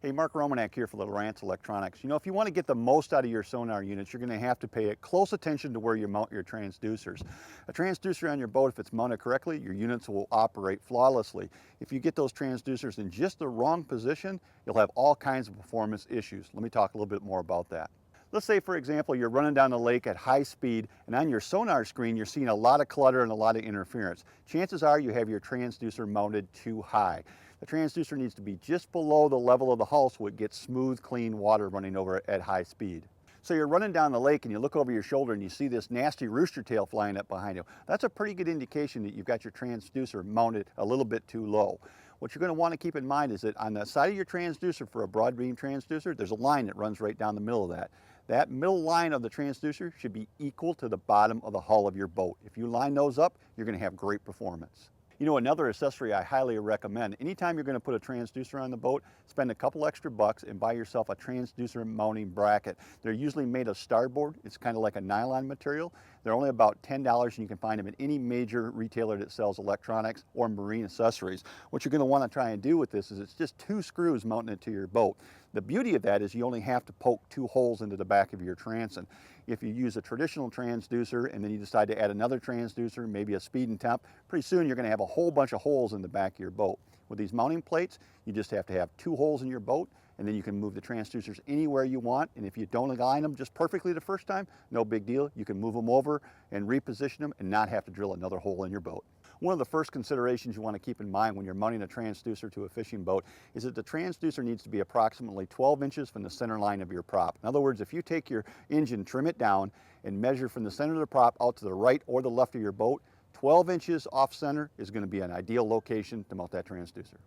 Hey, Mark Romanack here for Lowrance Electronics. You know, if you want to get the most out of your sonar units, you're going to have to pay close attention to where you mount your transducers. A transducer on your boat, if it's mounted correctly, your units will operate flawlessly. If you get those transducers in just the wrong position, you'll have all kinds of performance issues. Let me talk a little bit more about that. Let's say, for example, you're running down the lake at high speed, and on your sonar screen, you're seeing a lot of clutter and a lot of interference. Chances are you have your transducer mounted too high. The transducer needs to be just below the level of the hull so it gets smooth, clean water running over it at high speed. So you're running down the lake and you look over your shoulder and you see this nasty rooster tail flying up behind you. That's a pretty good indication that you've got your transducer mounted a little bit too low. What you're going to want to keep in mind is that on the side of your transducer for a broad beam transducer, there's a line that runs right down the middle of that. That middle line of the transducer should be equal to the bottom of the hull of your boat. If you line those up, you're going to have great performance. You know, another accessory I highly recommend, anytime you're going to put a transducer on the boat, spend a couple extra bucks and buy yourself a transducer mounting bracket. They're usually made of starboard. It's kind of like a nylon material. They're only about $10 and you can find them at any major retailer that sells electronics or marine accessories. What you're going to want to try and do with this is it's just 2 screws mounting it to your boat. The beauty of that is you only have to poke 2 holes into the back of your transom. If you use a traditional transducer and then you decide to add another transducer, maybe a speed and temp, pretty soon you're going to have a whole bunch of holes in the back of your boat. With these mounting plates, you just have to have 2 holes in your boat, and then you can move the transducers anywhere you want. And if you don't align them just perfectly the first time, no big deal. You can move them over and reposition them and not have to drill another hole in your boat. One of the first considerations you want to keep in mind when you're mounting a transducer to a fishing boat is that the transducer needs to be approximately 12 inches from the center line of your prop. In other words, if you take your engine, trim it down, and measure from the center of the prop out to the right or the left of your boat, 12 inches off center is going to be an ideal location to mount that transducer.